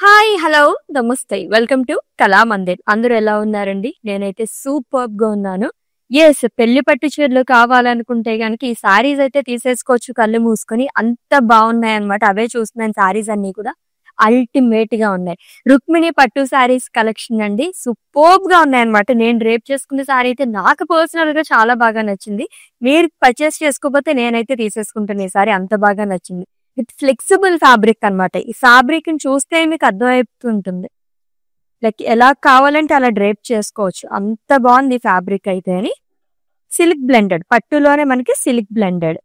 Hi hello నమస్తే welcome to కళా మందిర్. అందరూ ఎలా ఉన్నారండి? నేనైతే సూపర్ గా ఉన్నాను. ఎస్, పెళ్లి పట్టు చీరలు కావాలనుకుంటే గనక ఈ సారీస్ అయితే తీసేసుకోవచ్చు కళ్ళు మూసుకొని. అంత బాగున్నాయి అనమాట. అవే చూస్తున్నాను, సారీస్ అన్ని కూడా అల్టిమేట్ గా ఉన్నాయి. రుక్మిణి పట్టు సారీస్ కలెక్షన్ అండి, సూపర్ గా ఉన్నాయి అనమాట. నేను రేప్ చేసుకున్న సారీ అయితే నాకు పర్సనల్ గా చాలా బాగా నచ్చింది. మీరు పర్చేస్ చేసుకోకపోతే నేనైతే తీసేసుకుంటాను ఈ సారీ, అంత బాగా నచ్చింది. విత్ ఫ్లెక్సిబుల్ ఫ్యాబ్రిక్ అనమాట. ఈ ఫ్యాబ్రిక్ ని చూస్తే మీకు అర్థమైపోతుంటుంది, లైక్ ఎలా కావాలంటే అలా డ్రేప్ చేసుకోవచ్చు. అంత బాగుంది ఫ్యాబ్రిక్ అయితే అని. సిల్క్ బ్లెండెడ్, పట్టులోనే మనకి సిల్క్ బ్లెండెడ్.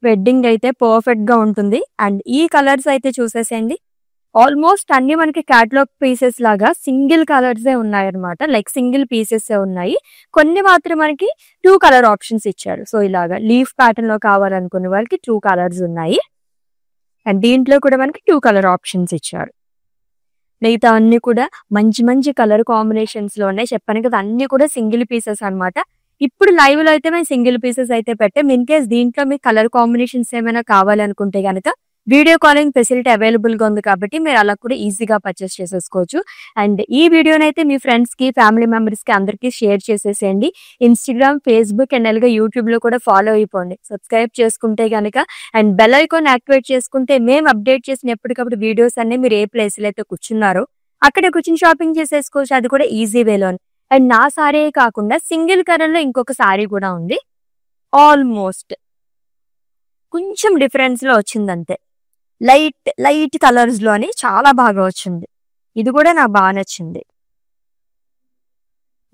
వెడ్డింగ్ అయితే పర్ఫెక్ట్ గా ఉంటుంది. అండ్ ఈ కలర్స్ అయితే చూసేసేయండి, ఆల్మోస్ట్ అన్ని మనకి క్యాటలాగ్ పీసెస్ లాగా సింగిల్ కలర్స్ ఉన్నాయన్నమాట. లైక్ సింగిల్ పీసెస్ ఉన్నాయి. కొన్ని మాత్రం మనకి 2 కలర్ ఆప్షన్స్ ఇచ్చారు. సో ఇలాగా లీఫ్ ప్యాటర్న్ లో కావాలనుకునే వాళ్ళకి 2 కలర్స్ ఉన్నాయి. అండ్ దీంట్లో కూడా మనకి 2 కలర్ ఆప్షన్స్ ఇచ్చారు. మిగతా అన్ని కూడా మంచి మంచి కలర్ కాంబినేషన్స్ లో ఉన్నాయి. చెప్పాను కదా, అన్ని కూడా సింగిల్ పీసెస్ అన్నమాట. ఇప్పుడు లైవ్ లో అయితే మేము సింగిల్ పీసెస్ అయితే పెట్టాం. ఇన్ కేస్ దీంట్లో మీకు కలర్ కాంబినేషన్స్ ఏమైనా కావాలనుకుంటే కనుక వీడియో కాలింగ్ ఫెసిలిటీ అవైలబుల్ గా ఉంది కాబట్టి మీరు అలా కూడా ఈజీగా పర్చేస్ చేసేసుకోవచ్చు. అండ్ ఈ వీడియోని అయితే మీ ఫ్రెండ్స్ కి, ఫ్యామిలీ మెంబర్స్ కి అందరికీ షేర్ చేసేసేయండి. ఇన్స్టాగ్రామ్, ఫేస్బుక్ అండ్ అలాగే యూట్యూబ్ లో కూడా ఫాలో అయిపోండి. సబ్స్క్రైబ్ చేసుకుంటే గనక అండ్ బెల్ ఐకాన్ యాక్టివేట్ చేసుకుంటే మేము అప్డేట్ చేసిన ఎప్పటికప్పుడు వీడియోస్ అన్ని మీరు ఏ ప్లేస్ లో అయితే కూర్చున్నారో అక్కడ కూర్చుని షాపింగ్ చేసేసుకోవచ్చు. అది కూడా ఈజీ వేలో. అండ్ నా సారీ కాకుండా సింగిల్ కలర్ లో ఇంకొక సారీ కూడా ఉంది. ఆల్మోస్ట్ కొంచెం డిఫరెన్స్ లో వచ్చిందంతే. లైట్ లైట్ కలర్స్ లోని చాలా బాగా వచ్చింది. ఇది కూడా నాకు బాగా నచ్చింది.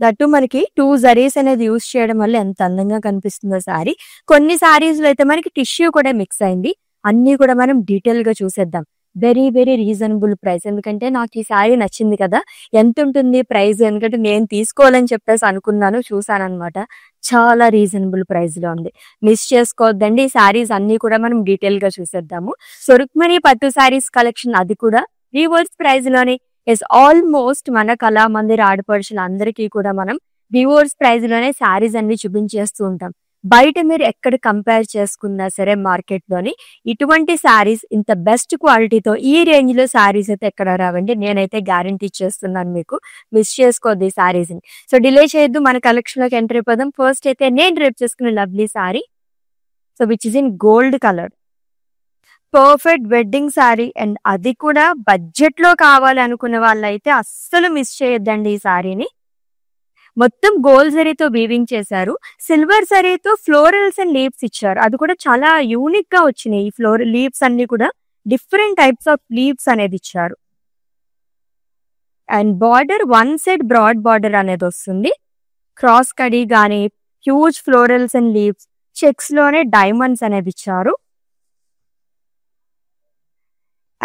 దట్టు మనకి 2 జరీస్ అనేది యూజ్ చేయడం వల్ల ఎంత అందంగా కనిపిస్తుందో సారీ. కొన్ని సారీస్ లో అయితే మనకి టిష్యూ కూడా మిక్స్ అయింది. అన్ని కూడా మనం డీటెయిల్ గా చూసేద్దాం. Very very reasonable price. ఎందుకంటే నాకు ఈ సారీ నచ్చింది కదా, ఎంత ఉంటుంది ప్రైస్, ఎందుకంటే నేను తీసుకోవాలని చెప్పేసి అనుకున్నాను, చూసానమాట. చాలా రీజనబుల్ ప్రైస్ లో ఉంది. మిస్ చేసుకోవద్దండి. ఈ సారీస్ అన్ని కూడా మనం డీటెయిల్ గా చూసేద్దాము. సో రుక్మిణి పట్టు సారీస్ కలెక్షన్, అది కూడా రివర్స్ ప్రైస్ లోనే. ఎస్, ఆల్మోస్ట్ మన కళా మందిర్ ఆడపడుచులు అందరికీ కూడా మనం రివర్స్ ప్రైస్ లోనే సారీస్ అన్ని చూపించేస్తూ ఉంటాం. బయట మీరు ఎక్కడ కంపేర్ చేసుకున్నా సరే మార్కెట్ లోని ఇటువంటి సారీస్ ఇంత బెస్ట్ క్వాలిటీతో ఈ రేంజ్ లో సారీస్ అయితే ఎక్కడ రావండి. నేనైతే గ్యారంటీ ఇచ్చేస్తున్నాను మీకు. మిస్ చేసుకోవద్దు ఈ సారీస్ ని. సో డిలే చేయొద్దు, మన కలెక్షన్ లోకి ఎంటర్ అయిపోదాం. ఫస్ట్ అయితే నేను రేపు చేసుకున్న lovely sorry, so which is in gold colour. Perfect wedding sorry. And అది కూడా బడ్జెట్ లో కావాలనుకునే వాళ్ళైతే అస్సలు మిస్ చేయొద్దండి ఈ సారీని. మొత్తం గోల్డ్ జరీతో వీవింగ్ చేశారు. సిల్వర్ జరీతో ఫ్లోరల్స్ అండ్ లీవ్స్ ఇచ్చారు. అది కూడా చాలా యూనిక్ గా వచ్చినాయి. ఈ ఫ్లోర్ లీవ్స్ అన్ని కూడా డిఫరెంట్ టైప్స్ ఆఫ్ లీవ్స్ అనేది ఇచ్చారు. And border 1 side broad border అనేది వస్తుంది. క్రాస్ కడీ గానీ huge florals and leaves, checks లోనే డైమండ్స్ అనేది ఇచ్చారు.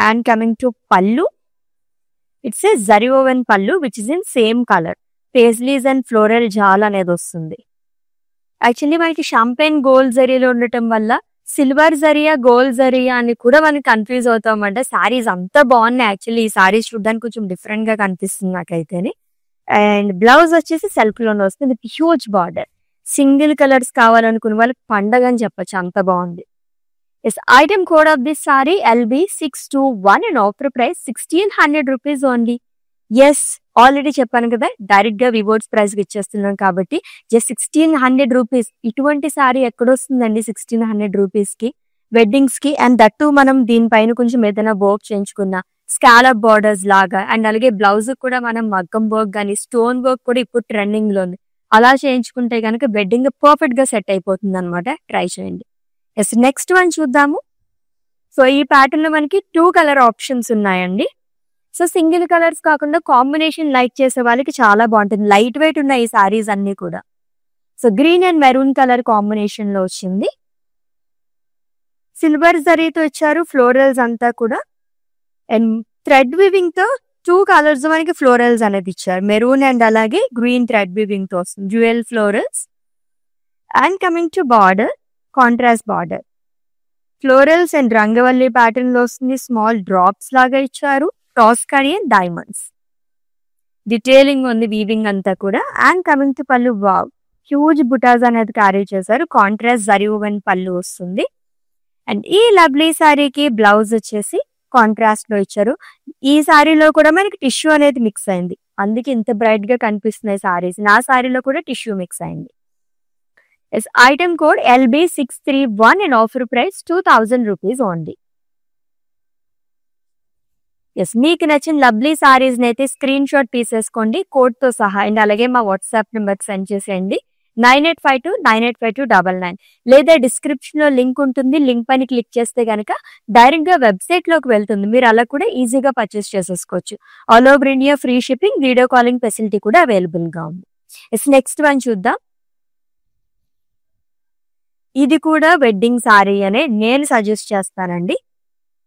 And coming to pallu, it's a zari woven pallu which is in same colour. Paisleys and floral jaal అనేది వస్తుంది. యాక్చువల్లీ మనకి షాంపెయిన్ గోల్డ్ జరీలో ఉండటం వల్ల సిల్వర్ జరియా గోల్డ్ జరియా అని కూడా మనకి కన్ఫ్యూజ్ అవుతామంట. సారీస్ అంత బాగున్నాయి. యాక్చువల్లీ ఈ సారీస్ చూడడానికి కొంచెం డిఫరెంట్ గా కనిపిస్తుంది నాకైతేనే. అండ్ బ్లౌజ్ వచ్చేసి సెల్ఫ్ లోనే వస్తుంది, హ్యూజ్ బార్డర్. సింగిల్ కలర్స్ కావాలనుకున్న వాళ్ళకి పండగ అని చెప్పొచ్చు, అంత బాగుంది. Yes, item code of this sari LB621 and offer price 1600 rupees only. Yes, already చెప్పాను కదా, డైరెక్ట్ గా వివోర్స్ ప్రైస్ కి ఇచ్చేస్తున్నాం కాబట్టి జస్ట్ 1600 రూపీస్. ఇటువంటి సారీ ఎక్కడొస్తుందండి 1600 రూపీస్ కి వెడ్డింగ్స్ కి? అండ్ దట్టు మనం దీనిపైన కొంచెం ఏదైనా వర్క్ చేయించుకున్న స్కాలప్ బార్డర్స్ లాగా, అండ్ అలాగే బ్లౌజ్ కూడా మనం మగ్గం వర్క్ కానీ స్టోన్ వర్క్ కూడా ఇప్పుడు ట్రెండింగ్ లో ఉంది, అలా చేయించుకుంటే కనుక వెడ్డింగ్ పర్ఫెక్ట్ గా సెట్ అయిపోతుంది అనమాట. ట్రై చేయండి. ఎస్, నెక్స్ట్ వన్ చూద్దాము. సో ఈ ప్యాటర్న్ లో మనకి 2 కలర్ ఆప్షన్స్ ఉన్నాయండి. సో సింగిల్ కలర్స్ కాకుండా కాంబినేషన్ లైక్ చేసే వాళ్ళకి చాలా బాగుంటుంది. లైట్ వెయిట్ ఉన్నాయి ఈ సారీస్ అన్ని కూడా. So green and maroon colour combination లో వచ్చింది. సిల్వర్ జరీతో ఇచ్చారు ఫ్లోరల్స్ అంతా కూడా. అండ్ థ్రెడ్ వీవింగ్ తో 2 కలర్స్ మనకి ఫ్లోరల్స్ అనేది ఇచ్చారు. మెరూన్ అండ్ అలాగే గ్రీన్ థ్రెడ్ వీవింగ్ తో వస్తుంది, dual florals. And coming to border, contrast border, florals and రంగవల్లి ప్యాటర్న్ లో వస్తుంది. స్మాల్ డ్రాప్స్ లాగా ఇచ్చారు. Cross khadi and diamonds detailing ఉంది, వీవింగ్ అంతా కూడా. And coming to pallu, wow, huge బుటాస్ అనేది క్యారీ చేశారు. కాంట్రాస్ట్ జరీ ఓవెన్ పళ్ళు వస్తుంది. అండ్ ఈ లవ్లీ సారీకి బ్లౌజ్ వచ్చేసి కాంట్రాస్ట్ లో ఇచ్చారు. ఈ సారీలో కూడా మనకి టిష్యూ అనేది మిక్స్ అయింది, అందుకే ఇంత బ్రైట్ గా కనిపిస్తున్నాయి సారీస్. నా సారీలో కూడా టిష్యూ మిక్స్ అయింది. Item code LB631 and offer price 2000 rupees only. మీకు నచ్చిన లవ్లీ సారీస్ అయితే స్క్రీన్ షాట్ తీసేసుకోండి కోడ్ తో సహా, అండ్ అలాగే మా వాట్సాప్ నెంబర్ సెండ్ చేసేయండి 9852985299, లేదా డిస్క్రిప్షన్ లో లింక్ ఉంటుంది, లింక్ పైన క్లిక్ చేస్తే గనక డైరెక్ట్ గా వెబ్సైట్ లోకి వెళ్తుంది, మీరు అలా కూడా ఈజీగా పర్చేస్ చేసేసుకోవచ్చు. All over India free shipping, video calling facility కూడా అవైలబుల్ గా ఉంది. నెక్స్ట్ వన్ చూద్దాం. ఇది కూడా వెడ్డింగ్ సారీ అనే నేను సజెస్ట్ చేస్తానండి.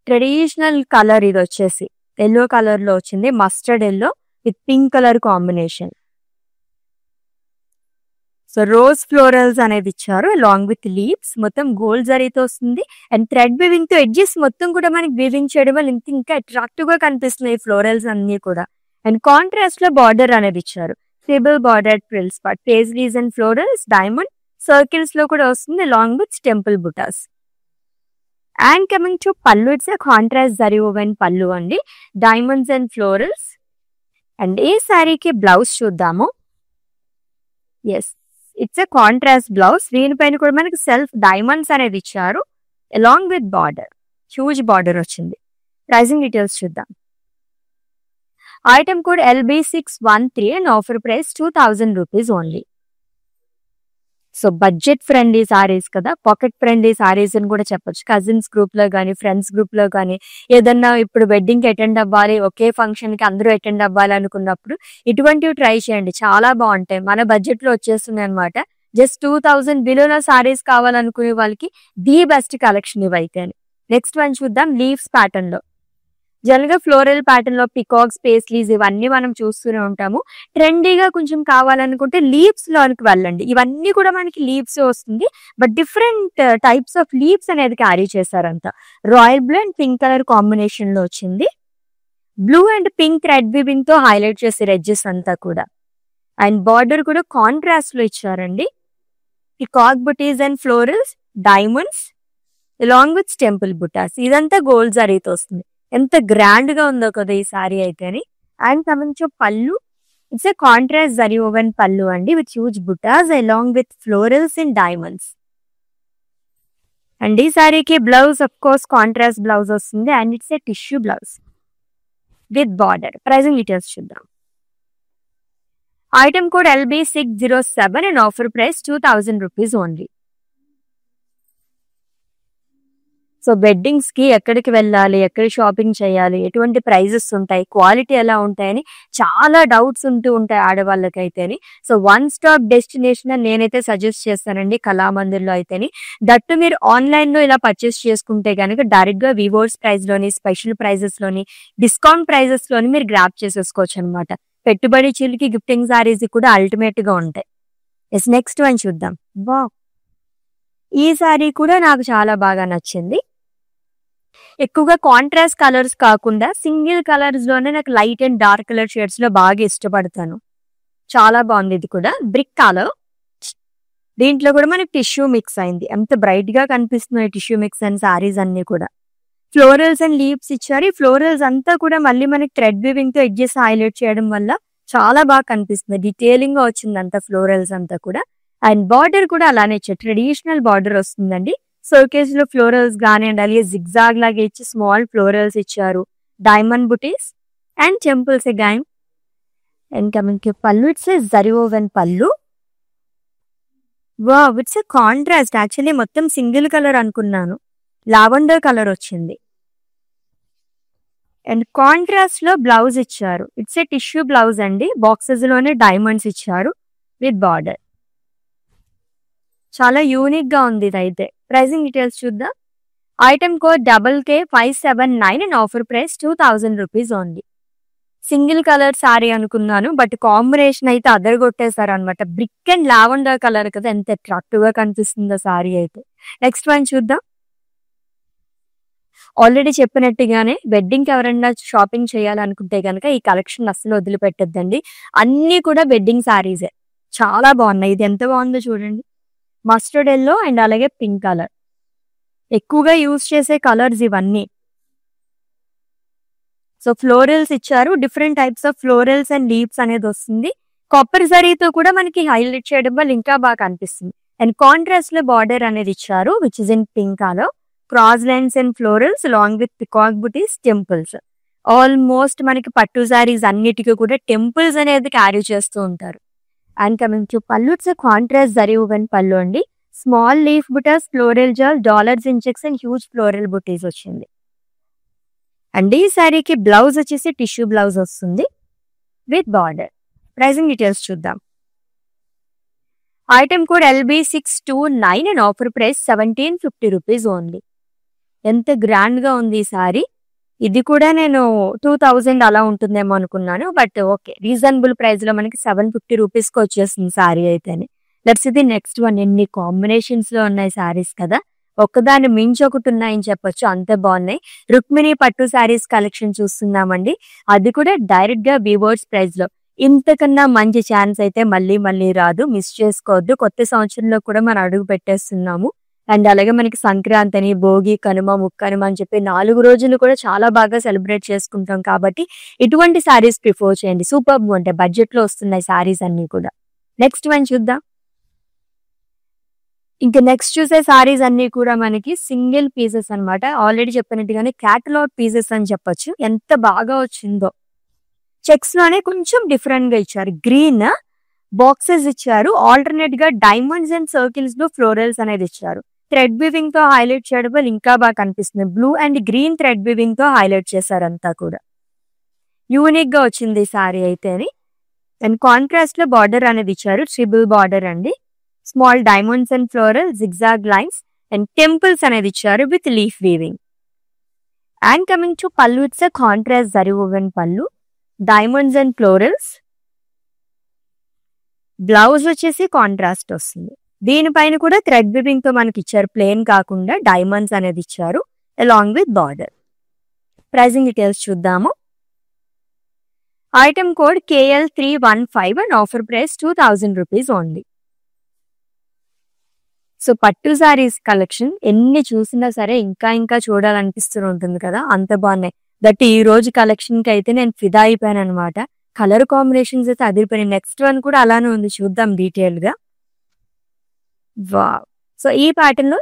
ట్రెడిషనల్ కలర్, ఇది వచ్చేసి ఎల్లో కలర్ లో వచ్చింది, mustard yellow with pink colour combination. So rose florals అనేది ఇచ్చారు అలాంగ్ విత్ లీవ్స్, మొత్తం గోల్డ్ జరీతో వస్తుంది అండ్ థ్రెడ్ వివింగ్ తో ఎడ్జెస్ మొత్తం కూడా మనకి వివింగ్ చేయడం వల్ల ఇంకా అట్రాక్టివ్ గా కనిపిస్తున్నాయి ఫ్లోరల్స్ అన్ని కూడా. అండ్ కాంట్రాస్ట్ లో బార్డర్ అనేది ఇచ్చారు, triple border frills part, paisleys and florals, diamond circles లో కూడా వస్తుంది along with temple buttas. And coming to pallu, it's a contrast zari woven pallu అండి, డైమండ్స్ అండ్ ఫ్లోరల్స్. అండ్ ఈ సారీకి బ్లౌజ్ చూద్దాము. Yes, it's a contrast blouse, దీనిపైన కూడా మనకి సెల్ఫ్ డైమండ్స్ అనేది ఇచ్చారు along with border, huge border వచ్చింది. ప్రైసింగ్ డీటెయిల్స్ చూద్దాం. Item code LB613 and offer price 2000 rupees only. So budget friendly saris కదా, పాకెట్ ఫ్రెండ్లీ సారీస్ అని కూడా చెప్పొచ్చు. కజిన్స్ గ్రూప్ లో కానీ, ఫ్రెండ్స్ గ్రూప్ లో కానీ, ఏదన్నా ఇప్పుడు వెడ్డింగ్ కి అటెండ్ అవ్వాలి, ఒకే ఫంక్షన్ కి అందరూ అటెండ్ అవ్వాలి అనుకున్నప్పుడు ఇటువంటివి ట్రై చేయండి, చాలా బాగుంటాయి. మన బడ్జెట్ లో వచ్చేస్తున్నాయి అనమాట. జస్ట్ 2000 బిలోలో సారీస్ కావాలనుకునే వాళ్ళకి ది బెస్ట్ కలెక్షన్ ఇవైతే. నెక్స్ట్ వన్ చూద్దాం. లీవ్స్ ప్యాటర్న్ లో, జనరల్ గా ఫ్లోరల్ ప్యాటర్న్ లో పికాక్స్, పేస్లీస్ ఇవన్నీ మనం చూస్తూనే ఉంటాము. ట్రెండీగా కొంచెం కావాలనుకుంటే లీవ్స్ లోనికి వెళ్ళండి, ఇవన్నీ కూడా మనకి లీవ్స్ వస్తుంది, but different types of leaves అనేది క్యారీ చేశారంట. Royal blue and pink colour combination లో వచ్చింది, blue and pink red weaving తో హైలైట్ చేసే ఎడ్జెస్ అంతా కూడా. అండ్ బార్డర్ కూడా కాంట్రాస్ట్ లో ఇచ్చారండి, peacock butis and florals, diamonds along with temple butas, ఇదంతా గోల్డ్ జరీతో వస్తుంది. ఎంత గ్రాండ్ గా ఉందో కదా ఈ సారీ అయితేని. And coming to pallu, it's a contrast zari woven pallu అండి with huge butas along with florals and diamonds. And ఈ సారీకి blouse of course contrast blouse వస్తుంది and it's a tissue blouse with border. Pricing details చూద్దాం. Item code LB607 and offer price 2000 rupees only. So weddings కి ఎక్కడికి వెళ్ళాలి, ఎక్కడ shopping చేయాలి, ఎటువంటి ప్రైజెస్ ఉంటాయి, క్వాలిటీ ఎలా ఉంటాయని చాలా డౌట్స్ ఉంటూ ఉంటాయి ఆడవాళ్ళకైతేని. సో వన్ స్టాప్ డెస్టినేషన్ అని నేనైతే సజెస్ట్ చేస్తానండి కళామందిర్లో అయితేని. దట్టు మీరు ఆన్లైన్ లో ఇలా పర్చేస్ చేసుకుంటే కనుక డైరెక్ట్ గా వివోర్స్ ప్రైస్ లోని, స్పెషల్ ప్రైజెస్ లోని, డిస్కౌంట్ ప్రైజెస్ లోని మీరు గ్రాప్ చేసేసుకోవచ్చు అనమాట. పెట్టుబడి చిల్లుకి గిఫ్టింగ్ సారీస్ కూడా అల్టిమేట్ గా ఉంటాయి. నెక్స్ట్ వన్ చూద్దాం. ఈ సారీ కూడా నాకు చాలా బాగా నచ్చింది. ఎక్కువగా కాంట్రాస్ట్ కలర్స్ కాకుండా సింగిల్ కలర్స్ లోనే నాకు light and dark colour shades లో బాగా ఇష్టపడతాను. చాలా బాగుంది. ఇది కూడా బ్రిక్ కలర్, దీంట్లో కూడా మనకి టిష్యూ మిక్స్ అయింది. ఎంత బ్రైట్ గా కనిపిస్తున్నాయి టిష్యూ మిక్స్ అండ్ సారీస్ అన్ని కూడా. ఫ్లోరల్స్ అండ్ లీవ్స్ ఇచ్చారు. ఈ ఫ్లోరల్స్ అంతా కూడా మళ్ళీ మనకి థ్రెడ్ వీవింగ్ తో ఎడ్జెస్ హైలైట్ చేయడం వల్ల చాలా బాగా కనిపిస్తుంది. డీటెయిలింగ్ గా వచ్చింది అంతా ఫ్లోరల్స్ అంతా కూడా. అండ్ బార్డర్ కూడా అలానే ఇచ్చారు, ట్రెడిషనల్ బార్డర్ వస్తుందండి. సర్కేజ్ లో ఫ్లోరల్స్ గానీ అండ్ అలాగే జిగ్జాగ్ లాగా ఇచ్చి స్మాల్ ఫ్లోరల్స్ ఇచ్చారు, diamond buttis and temples again. And coming to pallu, it's a zari woven పల్లు. Wow, it's a contrast. Actually మొత్తం సింగిల్ కలర్ అనుకున్నాను, లావెండర్ కలర్ వచ్చింది. అండ్ కాంట్రాస్ట్ లో బ్లౌజ్ ఇచ్చారు, ఇట్స్ ఏ టిష్యూ బ్లౌజ్ అండి, బాక్సెస్ లోనే డైమండ్స్ ఇచ్చారు విత్ బార్డర్. చాలా యూనిక్ గా ఉంది ఇదైతే. ప్రైసింగ్ డీటెయిల్స్ చూద్దాం. Item code KK579 and offer price 2000 rupees only. Single colour sorry అనుకున్నాను, బట్ కాంబినేషన్ అయితే అదరగొట్టేశారు అనమాట. బ్రిక్ అండ్ లావెండర్ కలర్ కదా, ఎంత అట్రాక్టివ్ గా కనిపిస్తుందో సారీ అయితే. నెక్స్ట్ వన్ చూద్దాం. ఆల్రెడీ చెప్పినట్టుగానే వెడ్డింగ్ కి ఎవరైనా షాపింగ్ చేయాలనుకుంటే కనుక ఈ కలెక్షన్ అస్సలు వదిలిపెట్టద్దండి. అన్ని కూడా వెడ్డింగ్ సారీసే, చాలా బాగున్నాయి. ఇది ఎంత బాగుందో చూడండి, మస్టర్డ్ ఎల్లో అండ్ అలాగే పింక్ కలర్, ఎక్కువగా యూజ్ చేసే కలర్స్ ఇవన్నీ. సో ఫ్లోరల్స్ ఇచ్చారు, different types of florals and leaves అనేది వస్తుంది. కాపర్ జరీతో కూడా మనకి హైలైట్ చేయడం వల్ల ఇంకా బాగా కనిపిస్తుంది. అండ్ కాంట్రాస్ట్ లో బార్డర్ అనేది ఇచ్చారు which is in pink colour. Cross lines and florals along with peacock buttis, temples. Almost మనకి పట్టు సారీస్ అన్నిటికీ కూడా టెంపుల్స్ అనేది క్యారీ చేస్తూ ఉంటారు. And coming to pallu, it's contrast zari woven pallu అండి. Small leaf butas, floral jaal, dollars in checks and huge floral butis వచ్చింది. అండ్ ఈ శారీకి బ్లౌజ్ వచ్చేసి టిష్యూ బ్లౌజ్ వస్తుంది విత్ బార్డర్. ప్రైసింగ్ డీటెయిల్స్ చూద్దాం. Item code LB629 and offer price 1750 rupees only. ఎంత గ్రాండ్ గా ఉంది ఈ సారీ. ఇది కూడా నేను 2000 అలా ఉంటుందేమో అనుకున్నాను, బట్ ఓకే రీజనబుల్ ప్రైస్ లో మనకి 750 రూపీస్ కి వచ్చేస్తుంది సారీ అయితేనే. లెట్స్ ఇది నెక్స్ట్ వన్. ఎన్ని కాంబినేషన్స్ లో ఉన్నాయి సారీస్ కదా, ఒక్కదాన్ని మించి ఒకటి ఉన్నాయని చెప్పొచ్చు, అంత బాగున్నాయి. రుక్మిణి పట్టు సారీస్ కలెక్షన్ చూస్తున్నామండి, అది కూడా డైరెక్ట్ గా బీబోర్డ్స్ ప్రైస్ లో. ఇంతకన్నా మంచి ఛాన్స్ అయితే మళ్ళీ మళ్ళీ రాదు, మిస్ చేసుకోవద్దు. కొత్త సంవత్సరంలో కూడా మనం అడుగు పెట్టేస్తున్నాము. అండ్ అలాగే మనకి సంక్రాంతి అని, భోగి, కనుమ, ముక్కనుమ అని చెప్పి 4 రోజులు కూడా చాలా బాగా సెలబ్రేట్ చేసుకుంటాం కాబట్టి ఇటువంటి సారీస్ ప్రిఫర్ చేయండి. సూపర్ ఉంటాయి, బడ్జెట్ లో వస్తున్నాయి సారీస్ అన్ని కూడా. నెక్స్ట్ వన్ చూద్దాం. ఇంకా నెక్స్ట్ చూసే సారీస్ అన్ని కూడా మనకి సింగిల్ పీసెస్ అన్నమాట. ఆల్రెడీ చెప్పినట్టుగానే క్యాటలాగ్ పీసెస్ అని చెప్పొచ్చు. ఎంత బాగా వచ్చిందో. చెక్స్ లోనే కొంచెం డిఫరెంట్ గా ఇచ్చారు. గ్రీన్ బాక్సెస్ ఇచ్చారు, ఆల్టర్నేట్ గా డైమండ్స్ అండ్ సర్కిల్స్ లో ఫ్లోరల్స్ అనేది ఇచ్చారు. థ్రెడ్ వీవింగ్ తో హైలైట్ చేయడం వల్ల ఇంకా బాగా కనిపిస్తుంది. Blue and green thread weaving తో హైలైట్ చేశారు అంతా కూడా. యూనిక్ గా వచ్చింది ఈ సారీ అయితేని. అండ్ కాంట్రాస్ట్ లో బార్డర్ అనేది ఇచ్చారు, ట్రిబుల్ బార్డర్ అండి. Small diamonds and floral, zigzag lines and temples అనేది ఇచ్చారు with leaf weaving. And coming to pallu, it's contrast zari woven పళ్ళు, డైమండ్స్ అండ్ ఫ్లోరల్స్. బ్లౌజ్ వచ్చేసి కాంట్రాస్ట్ వస్తుంది. దీనిపైన కూడా థ్రెడ్ వీవింగ్ తో మనకి ఇచ్చారు, ప్లేన్ కాకుండా డైమండ్స్ అనేది ఇచ్చారు along with border. Pricing details చూద్దాము. Item code KL315 and offer price 2000 rupees only. So pattu saris collection ఎన్ని చూసినా సరే ఇంకా ఇంకా చూడాలనిపిస్తూ ఉంటుంది కదా, అంత బాగున్నాయి. దట్ ఈ రోజు కలెక్షన్ కి అయితే నేను ఫిదా అయిపోయాను అనమాట. కలర్ కాంబినేషన్స్ అయితే అదిరిపోయినాయి. నెక్స్ట్ వన్ కూడా అలానే ఉంది, చూద్దాం డీటెయిల్ గా. వావ్. సో ఈ ప్యాటర్న్ లో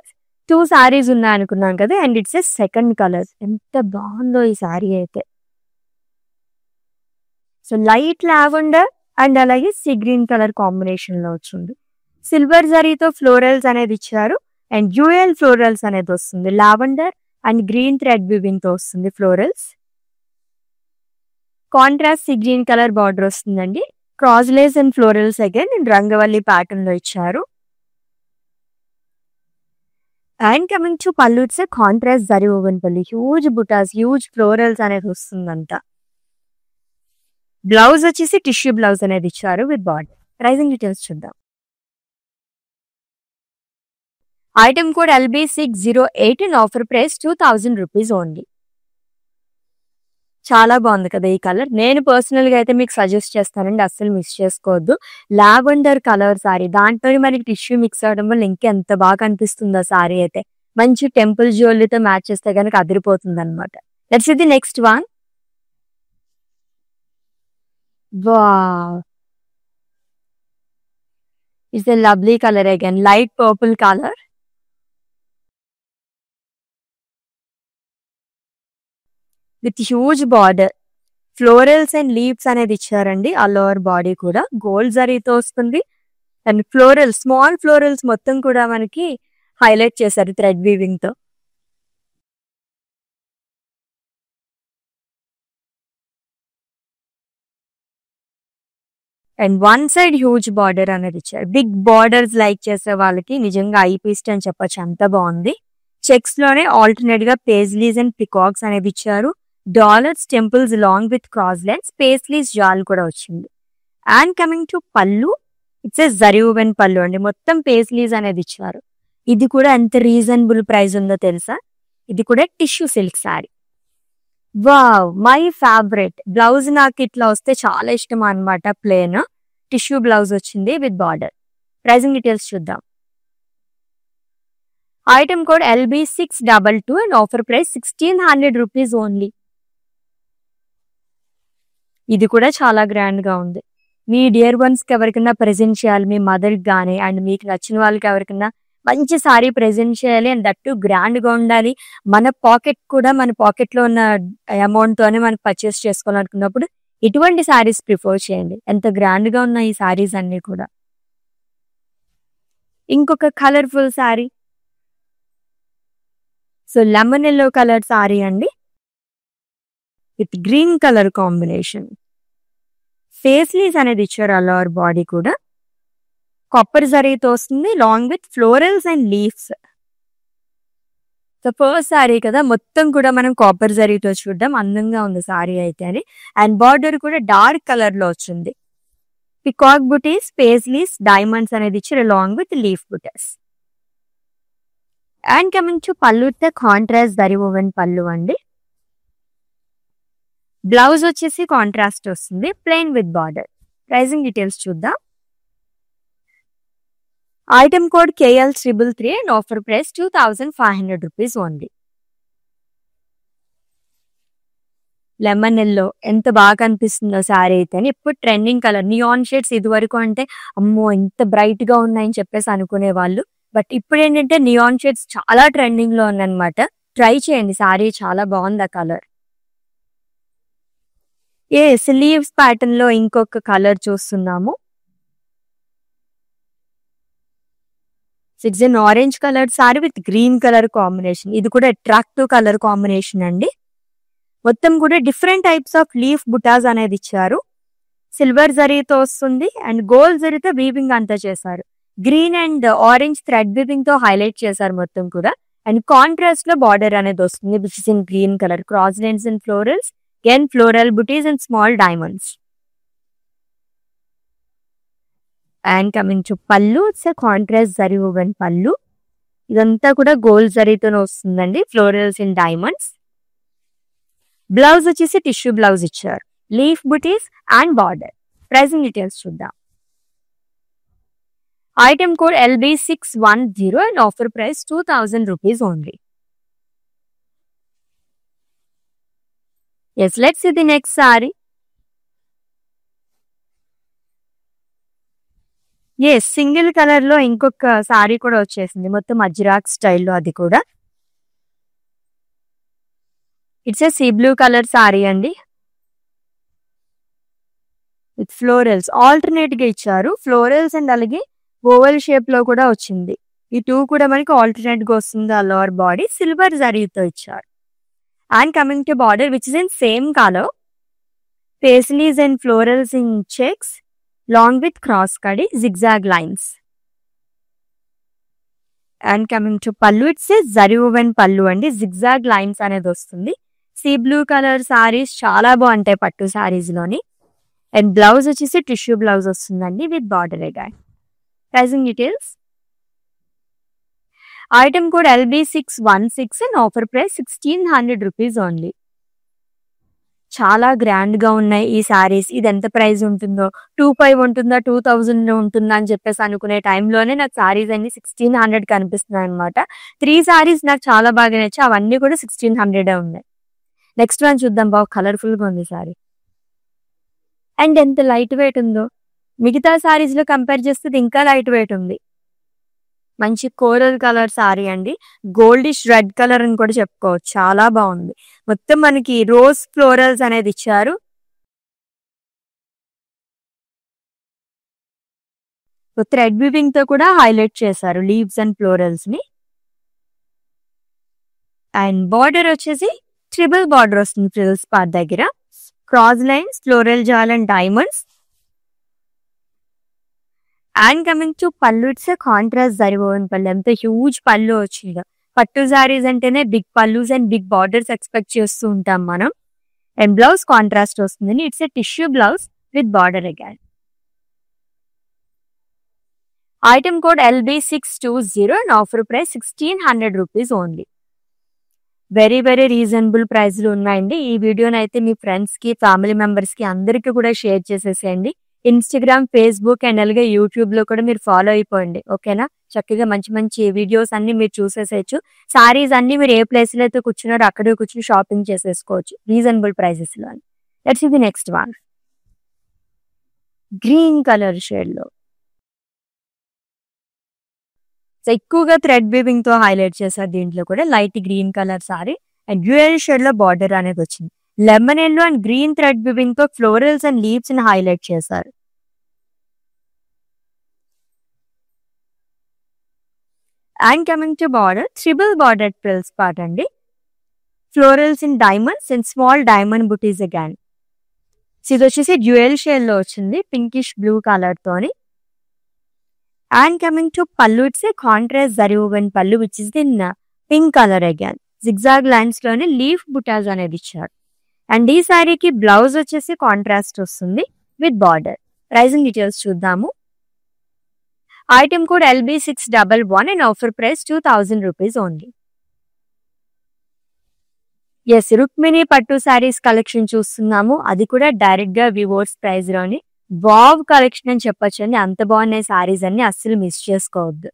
2 సారీస్ ఉన్నాయి అనుకున్నాను కదా, and it's a second colour. ఎంత బాగుందో ఈ సారీ అయితే. సో లైట్ లావెండర్ అండ్ అలాగే సీ గ్రీన్ కలర్ కాంబినేషన్ లో వచ్చింది. సిల్వర్ జరీతో ఫ్లోరల్స్ అనేది ఇచ్చారు అండ్ డ్యూయల్ ఫ్లోరల్స్ అనేది వస్తుంది. Lavender and green thread weaving తో వస్తుంది florals. Contrast sea green colour border వస్తుందండి. Cross lace and florals again రంగవల్లి ప్యాటర్న్ లో ఇచ్చారు. And coming to pallu, it's contrast zari woven pallu, huge butas, huge florals అనేది వస్తుందంట. బ్లౌజ్ వచ్చేసి టిష్యూ బ్లౌజ్ అనేది ఇచ్చారు విత్ బార్డర్. ప్రైసింగ్ డీటెయిల్స్ చూద్దాం. Item code LB608 and offer price 2000 rupees only. చాలా బాగుంది కదా ఈ కలర్. నేను పర్సనల్ గా అయితే మీకు సజెస్ట్ చేస్తానండి, అస్సలు మిస్ చేసుకోవద్దు. లావెండర్ కలర్ సారీ, దాంట్లో మనకి టిష్యూ మిక్స్ అవడం వల్ల ఇంకెంత బాగా కనిపిస్తుందో సారీ అయితే. మంచి టెంపుల్ జ్యువెలరీతో మ్యాచ్ చేస్తే కనుక అదిరిపోతుంది అనమాట. Let's see the next one. Wow, it's a lovely colour again, light purple colour. With huge border, florals and leaves అనేది ఇచ్చారండి. ఆ లోవర్ బాడీ కూడా గోల్డ్ జరీతో వస్తుంది. అండ్ ఫ్లోరల్, స్మాల్ ఫ్లోరల్స్ మొత్తం కూడా మనకి హైలైట్ చేశారు థ్రెడ్ వీవింగ్ తో. And one side huge border అనేది ఇచ్చారు. బిగ్ బార్డర్స్ లైక్ చేసే వాళ్ళకి నిజంగా ఐ పీస్ట్ అని చెప్పొచ్చు, అంత బాగుంది. చెక్స్ లోనే ఆల్టర్నేట్ గా పేజ్లీస్ అండ్ పికాక్స్ అనేది ఇచ్చారు. Dollars, temples long with cross lines, paisleys jaal కూడా వచ్చింది. And coming to pallu, it's a zari woven pallu అండి. మొత్తం పేస్లీస్ అనేది ఇచ్చారు. ఇది కూడా ఎంత రీజనబుల్ ప్రైస్ ఉందో తెలుసా. ఇది కూడా tissue silk sorry. Wow, my favourite. Blouse నాకు ఇట్లా వస్తే చాలా ఇష్టం అన్నమాట. ప్లేన్ టిష్యూ బ్లౌజ్ వచ్చింది విత్ బార్డర్. ప్రైసింగ్ డీటెయిల్స్ చూద్దాం. Item code LB622 and offer price 1600 rupees only. ఇది కూడా చాలా గ్రాండ్ గా ఉంది. మీ డియర్ వన్స్ కి ఎవరికైనా ప్రెజెంట్ చేయాలి, మీ మదర్ కి గానీ అండ్ మీకు నచ్చిన వాళ్ళకి ఎవరికైనా మంచి సారీ ప్రెజెంట్ చేయాలి అండ్ దట్టు గ్రాండ్ గా ఉండాలి. మన పాకెట్ లో ఉన్న అమౌంట్ తోనే మనం పర్చేస్ చేసుకోవాలనుకున్నప్పుడు ఇటువంటి సారీస్ ప్రిఫర్ చేయండి. ఎంత గ్రాండ్ గా ఉన్నాయి ఈ సారీస్ అన్ని కూడా. ఇంకొక colourful sorry, so lemon yellow colour sari అండి విత్ గ్రీన్ కలర్ కాంబినేషన్. ఫేస్లీస్ అనేది ఇచ్చారు ఆల్ ఓవర్ బాడీ కూడా. కాపర్ జరీతో వస్తుంది long with florals and leaves. So first sorry కదా, మొత్తం కూడా మనం కాపర్ జరీతో చూడడం అందంగా ఉంది సారీ అయితే అని. అండ్ బార్డర్ కూడా డార్క్ కలర్ లో వచ్చింది. పికాక్ బుటీస్, పేస్లీస్, డైమండ్స్ అనేది ఇచ్చారు long with leaf butis. And coming to pallu, contrast zari woven pallu అండి. బ్లౌజ్ వచ్చేసి కాంట్రాస్ట్ వస్తుంది, plain with border. Pricing details చూద్దాం. Item code KL333 and offer price 2500 rupees only. Lemon yellow ఎంత బాగా కనిపిస్తుందో సారీ అయితే అని. ఇప్పుడు ట్రెండింగ్ కలర్ నియాన్ షేడ్స్. ఇది వరకు అంటే అమ్మో ఎంత బ్రైట్ గా ఉన్నాయని చెప్పేసి అనుకునే వాళ్ళు, బట్ ఇప్పుడు ఏంటంటే నియాన్ షేడ్స్ చాలా ట్రెండింగ్ లో ఉందన్నమాట. ట్రై చేయండి, సారీ చాలా బాగుంది ఆ కలర్. స్లీవ్స్ ప్యాటర్న్ లో ఇంకొక కలర్ చూస్తున్నాము. It's an orange colour sari with green colour combination. ఇది కూడా అట్రాక్టివ్ కలర్ కాంబినేషన్ అండి. మొత్తం కూడా different types of leaf butas అనేది ఇచ్చారు. సిల్వర్ జరీతో వస్తుంది అండ్ గోల్డ్ జరీతో వీవింగ్ అంతా చేశారు. Green and orange thread weaving తో హైలైట్ చేశారు మొత్తం కూడా. అండ్ కాంట్రాస్ట్ లో బార్డర్ అనేది వస్తుంది which is in green colour. Cross lines and florals, again floral booties and small diamonds. And coming to pallu, it's a contrast zari woven pallu. ఇదంతా కూడా gold జరీతోనే వస్తుందండి, ఫ్లోరల్స్ అండ్ డైమండ్స్. బ్లౌజ్ వచ్చేసి tissue blouse ఇచ్చారు, leaf butis and border. Pricing details చూద్దాం. Item code LB610 and offer price 2000 rupees only. Yes, let's see the next saree. Yes, single colour లో ఇంకొక sorry కూడా వచ్చేసింది, మొత్తం అజ్రాక్ స్టైల్లో. అది కూడా it's A sea blue colour sari అండి విత్ ఫ్లోరల్స్. ఆల్టర్నేట్ గా ఇచ్చారు ఫ్లోరల్స్ అండ్ అలాగే ఓవల్ షేప్ లో కూడా వచ్చింది. ఈ టూ కూడా మనకి ఆల్టర్నేట్ గా వస్తుంది. ఆ లోవర్ బాడీ సిల్వర్ జరీతో ఇచ్చారు. And coming to border which is in same color, paisleys and florals in checks long with cross cutty zigzag lines. And coming to pallu, it says zari woven pallu and zigzag lines అనేది వస్తుంది. Sea blue colour saris చాలా బాగుంటాయి పట్టు సారీస్ లోని. And blouse వచ్చేసి tissue blouse వస్తుందండి with border again. Pricing details. Item code LB616 and offer price 1600 rupees only. చాలా grand గా ఉన్నాయి ఈ సారీస్. ఇది ఎంత ప్రైస్ ఉంటుందో, 2500 ఉంటుందా 2000 ఉంటుందా అని చెప్పేసి అనుకునే టైంలోనే నాకు సారీస్ అన్ని 1600 కనిపిస్తున్నాయి అనమాట. 3 సారీస్ నాకు చాలా బాగా నచ్చాయి, అవన్నీ కూడా 1600 ఉన్నాయి. నెక్స్ట్ వన్ చూద్దాం. బాగా కలర్ఫుల్ గా ఉంది సారీ అండ్ ఎంత లైట్ వెయిట్ ఉందో. మిగతా సారీస్ లో కంపేర్ చేస్తే ఇది ఇంకా లైట్ వెయిట్ ఉంది. మంచి కోరల్ కలర్ సారీ అండి, గోల్డిష్ రెడ్ కలర్ అని కూడా చెప్పుకోవచ్చు. చాలా బాగుంది. మొత్తం మనకి రోజ్ ఫ్లోరల్స్ అనేది ఇచ్చారు. థ్రెడ్ వీవింగ్ తో కూడా హైలైట్ చేశారు లీవ్స్ అండ్ ఫ్లోరల్స్ ని. అండ్ బార్డర్ వచ్చేసి ట్రిపుల్ బార్డర్ వస్తుంది ఫ్రిల్స్ పార్ట్ దగ్గర. Cross lines, floral jaal and diamonds. And coming to pallu, it's a contrast zari woven pallu. ఎంత హ్యూజ్ పళ్ళు వచ్చిందో. పట్టు సారీస్ అంటేనే big pallus and big borders expect చేస్తూ ఉంటాం మనం. అండ్ బ్లౌజ్ కాంట్రాస్ట్ వస్తుంది. It's a tissue blouse with border again. Item code LB620 and offer price 1600 rupees only. Very very reasonable ప్రైస్లు ఉన్నాయండి. ఈ వీడియోని అయితే మీ ఫ్రెండ్స్ కి, ఫ్యామిలీ మెంబర్స్ కి అందరికీ కూడా షేర్ చేసేసేయండి. ఇన్స్టాగ్రామ్, ఫేస్బుక్ అండ్ అలాగే యూట్యూబ్ లో కూడా మీరు ఫాలో అయిపోండి. ఓకేనా? చక్కగా మంచి మంచి వీడియోస్ అన్ని మీరు చూసేసేయచ్చు. సారీస్ అన్ని మీరు ఏ ప్లేస్ లో అయితే కూర్చున్నారో అక్కడే కూర్చుని షాపింగ్ చేసేసుకోవచ్చు రీజనబుల్ ప్రైసెస్ లో. Let's see the next one. Green colour shade లో. సో ఎక్కువగా థ్రెడ్ వీవింగ్ తో హైలైట్ చేశారు. దీంట్లో కూడా light green colour sari and dual shade లో బార్డర్ అనేది వచ్చింది. Lemon yellow and green thread weaving తో ఫ్లోరల్స్ అండ్ లీవ్స్ ని హైలైట్ చేశారు. And coming to border, triple border ప్రిల్స్ part అండి. Florals in diamonds and small diamond butis again. ఇది వచ్చేసి dual shade లో వచ్చింది, పింకిష్ బ్లూ కలర్ తోని. And coming to pallu, it's a contrast zari woven pallu which is in pink colour again. Zigzag lines లోనే leaf butas అనేది ఇచ్చారు. And ఈ సారీకి బ్లౌజ్ వచ్చేసి కాంట్రాస్ట్ వస్తుంది విత్ బార్డర్. ప్రైజింగ్ డీటెయిల్స్ చూద్దాము. Item code LB611 and offer price 2000 rupees only. Yes, Rukmini పట్టు saris collection చూస్తున్నాము. అది కూడా డైరెక్ట్ గా వివోర్స్ ప్రైస్ లోని వావ్ కలెక్షన్ అని చెప్పొచ్చు అండి. అంత బాగున్నాయి సారీస్ అన్ని, అస్సలు మిస్ చేసుకోవద్దు.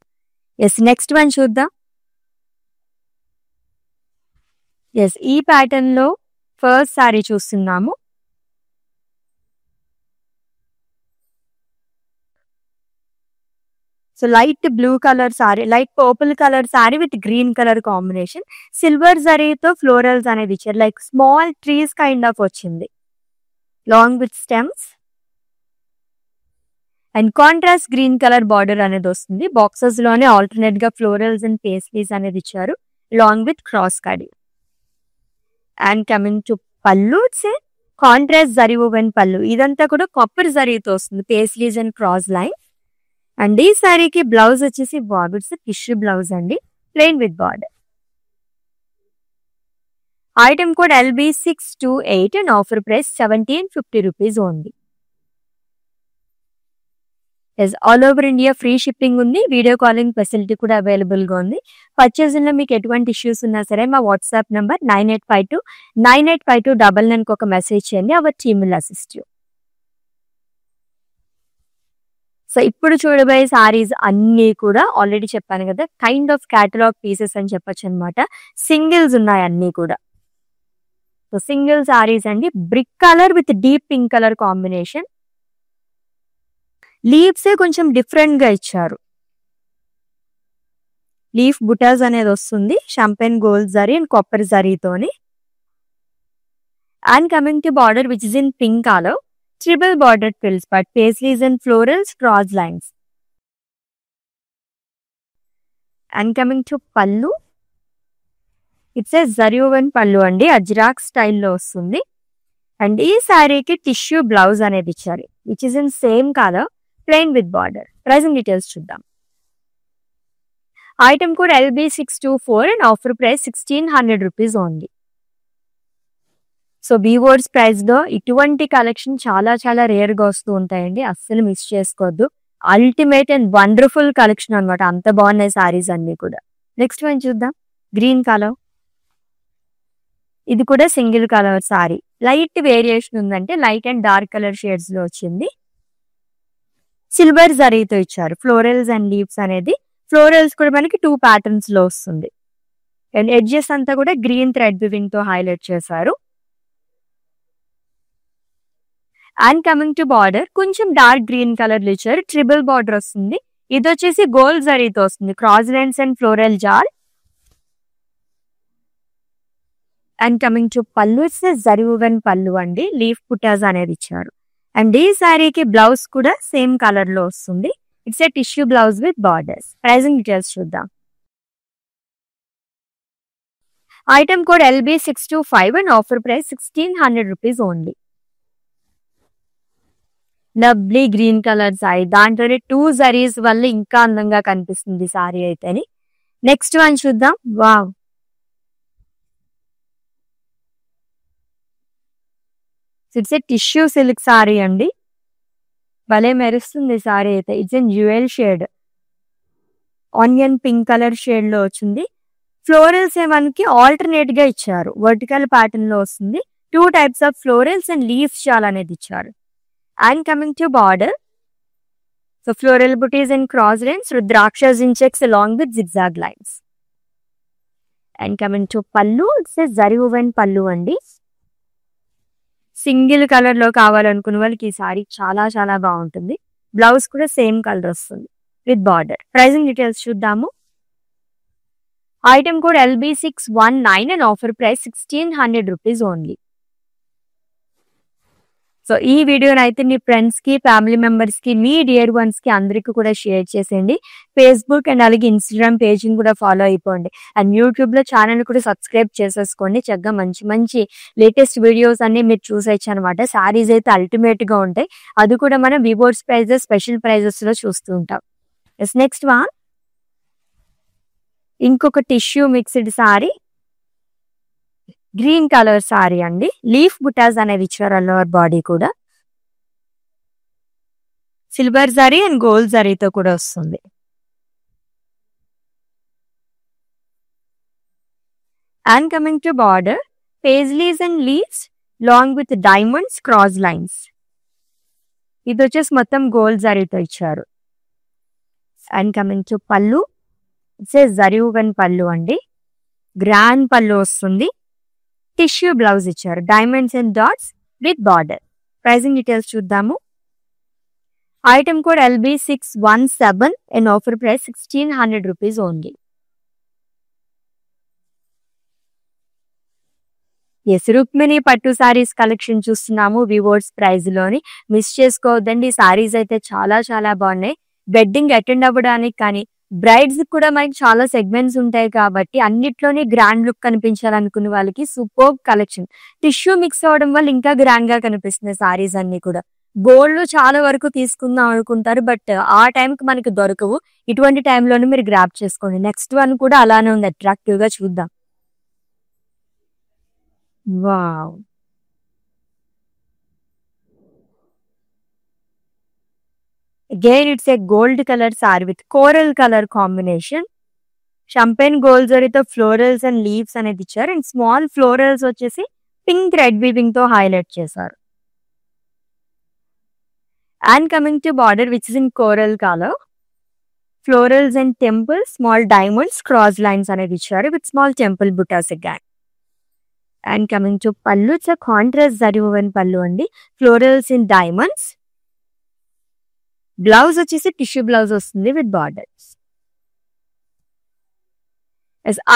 ఎస్, నెక్స్ట్ వన్ చూద్దాం. ఎస్, ఈ ప్యాటర్న్ లో ఫస్ట్ సారీ చూస్తున్నాము. So light blue colour sari, light purple colour sari with green colour combination. Silver జరీతో ఫ్లోరల్స్ అనేది ఇచ్చారు, like small trees kind of వచ్చింది, long with stems. And contrast green colour border అనేది వస్తుంది. బాక్సెస్ లోనే ఆల్టర్నేట్ గా ఫ్లోరల్స్ అండ్ పేస్ట్రీస్ అనేది ఇచ్చారు, లాంగ్ విత్ క్రాస్ కడి. And coming to pallu, it's a contrast zari woven pallu. ఇదంతా కూడా కాపర్ జరీతో వస్తుంది, pastries and cross line. And ఈ సారీకి బ్లౌజ్ వచ్చేసి ఇట్స్ టిష్యూ బ్లౌజ్ అండి, plain with border. Item code LB628 and offer price 1750 rupees only. Yes, all over India free shipping ఉంది, video calling facility కూడా అవైలబుల్ గా ఉంది. పర్చేసింగ్ లో మీకు ఎటువంటి ఇష్యూస్ ఉన్నా సరే మా వాట్సాప్ నంబర్ 9852985299 ఒక మెసేజ్ చేయండి, hour team will assist you. So ఇప్పుడు చూడబోయే సారీస్ అన్ని కూడా ఆల్రెడీ చెప్పాను కదా, కైండ్ ఆఫ్ క్యాటలాగ్ పీసెస్ అని చెప్పొచ్చు అనమాట. సింగిల్స్ ఉన్నాయి అన్ని కూడా. సో సింగిల్ సారీస్ అండి, brick colour with deep pink colour combination. Leaves కొంచెం డిఫరెంట్ గా ఇచ్చారు, లీఫ్ బుటాస్ అనేది వస్తుంది, champagne gold zari and copper జరీతోని. And coming to border which is in pink colour, triple border frills but pastries and florals, cross lines. And coming to pallu, it's a zari woven pallu అండి, అజ్రాక్ స్టైల్లో వస్తుంది. And ఈ సారీకి టిష్యూ బ్లౌజ్ అనేది ఇచ్చారు which is in same colour, plain with border. Pricing details చూద్దాం. Item code LB624 and offer price 1600 rupees only. So weavers price లో ఇటువంటి కలెక్షన్ చాలా చాలా రేర్ గా వస్తూ ఉంటాయండి, అస్సలు మిస్ చేసుకోవద్దు. అల్టిమేట్ అండ్ వండర్ఫుల్ కలెక్షన్ అనమాట, అంత బాగున్నాయి సారీస్ అన్ని కూడా. నెక్స్ట్ వన్ చూద్దాం. గ్రీన్ కలర్, ఇది కూడా single colour sari, light variation ఉందంటే light and dark colour shades లో వచ్చింది. సిల్వర్ జరీతో ఇచ్చారు ఫ్లోరల్స్ అండ్ లీవ్స్ అనేది. ఫ్లోరల్స్ కూడా మనకి 2 ప్యాటర్న్స్ లో వస్తుంది. అండ్ ఎడ్జెస్ అంతా కూడా గ్రీన్ థ్రెడ్ వీవింగ్ తో హైలైట్ చేశారు. అండ్ కమింగ్ టు బార్డర్, కొంచెం డార్క్ గ్రీన్ కలర్ లో ఇచ్చారు, ట్రిపుల్ బార్డర్ వస్తుంది. ఇది వచ్చేసి గోల్డ్ జరీతో వస్తుంది, cross lines and floral jaal. And coming to pallu, it's zari woven pallu అండి, లీఫ్ పుటాస్ అనేది ఇచ్చారు. అండ్ ఈ సారీకి బ్లౌజ్ కూడా సేమ్ కలర్ లో వస్తుంది, it's a tissue blouse with borders. Pricing details చూద్దాం. Item code LB625 and offer price 1600 rupees only. Lovely green colour sari, దాంట్లోనే 2 జరీస్ వల్ల ఇంకా అందంగా కనిపిస్తుంది సారీ అయితేని. నెక్స్ట్ వన్ చూద్దాం. Wow, it's a tissue silk sari అండి, భలే మెరుస్తుంది సారీ అయితే. It's an dual shade, onion pink colour shade లో వచ్చింది. ఫ్లోరల్స్ మనకి ఆల్టర్నేట్ గా ఇచ్చారు, వర్టికల్ ప్యాటర్న్ లో వస్తుంది. 2 types of florals and leaf shawl అనేది ఇచ్చారు. And coming to border, so floral butis and cross lines, rudrakshas in checks along with zigzag lines. And coming to pallu, it's a zari woven pallu అండి. Single colour లో కావాలనుకున్న వాళ్ళకి ఈ sorry చాలా చాలా బాగుంటుంది. బ్లౌజ్ కూడా సేమ్ కలర్ వస్తుంది విత్ బార్డర్. ప్రైజింగ్ డీటెయిల్స్ చూద్దాము. Item code LB619 and offer price 1600 rupees only. So ఈ వీడియోని అయితే మీ ఫ్రెండ్స్ కి, ఫ్యామిలీ మెంబర్స్ కి, మీ డియర్ వన్స్ కి అందరికీ కూడా షేర్ చేసేయండి. ఫేస్బుక్ అండ్ అలాగే ఇన్స్టాగ్రామ్ పేజ్ని కూడా ఫాలో అయిపోండి. అండ్ యూట్యూబ్ లో ఛానల్ కూడా సబ్స్క్రైబ్ చేసేసుకోండి. చక్కగా మంచి మంచి లేటెస్ట్ వీడియోస్ అన్ని మీరు చూసేయచ్చు అనమాట. సారీస్ అయితే అల్టిమేట్ గా ఉంటాయి. అది కూడా మనం వివోర్స్ ప్రైజెస్, స్పెషల్ ప్రైజెస్ లో చూస్తూ ఉంటాం. నెక్స్ట్ వన్ ఇంకొక tissue mixed sari, green colour sari అండి. లీఫ్ బుటాస్ అనేది ఇచ్చారు అల్లవర్ బాడీ కూడా. సిల్వర్ జరీ అండ్ గోల్డ్ జరీతో కూడా వస్తుంది. And coming to border, paisleys and leaves long with diamonds, cross lines. ఇది వచ్చేసి మొత్తం గోల్డ్ జరీతో ఇచ్చారు. And coming to pallu, it's zari woven pallu అండి. గ్రాండ్ పళ్ళు వస్తుంది. టిష్యూ బ్లౌజ్ ఇచ్చారు, diamonds and dots with border. Pricing details చూద్దాము. Item code LB617 and offer price 1600 rupees only. Rukmini పట్టు సారీస్ కలెక్షన్ చూస్తున్నాము వివోర్స్ ప్రైజ్ లోని. మిస్ చేసుకోవద్దండి. సారీస్ అయితే చాలా చాలా బాగున్నాయి. వెడ్డింగ్ అటెండ్ అవ్వడానికి కానీ, బ్రైడ్స్ కూడా మనకి చాలా సెగ్మెంట్స్ ఉంటాయి కాబట్టి అన్నిట్లోనే గ్రాండ్ లుక్ కనిపించాలనుకున్న వాళ్ళకి సూపర్ కలెక్షన్. టిష్యూ మిక్స్ అవ్వడం వల్ల ఇంకా గ్రాండ్ గా కనిపిస్తున్నాయి సారీస్ అన్ని కూడా. గోల్డ్ లో చాలా వరకు తీసుకుందాం అనుకుంటారు, బట్ ఆ టైంకి మనకి దొరకవు. ఇటువంటి టైంలోనే మీరు గ్రాప్ చేసుకోండి. నెక్స్ట్ వన్ కూడా అలానే ఉంది, అట్రాక్టివ్ గా చూద్దాం. Wow, again it's a gold color saree with coral color combination. Champagne gold జరీతో ఫ్లోరల్స్ అండ్ లీవ్స్ అనేది ఇచ్చారు. అండ్ స్మాల్ ఫ్లోరల్స్ వచ్చేసి పింక్ థ్రెడ్ వీవింగ్ తో హైలైట్ చేశారు. And coming to border which is in coral colour, florals and temples, small diamonds, cross lines అనేది ఇచ్చారు with small temple butas again. And coming to pallu, it's contrast zari woven pallu అండి. Florals in diamonds. Blouse వచ్చేసి tissue blouse వస్తుంది with borders.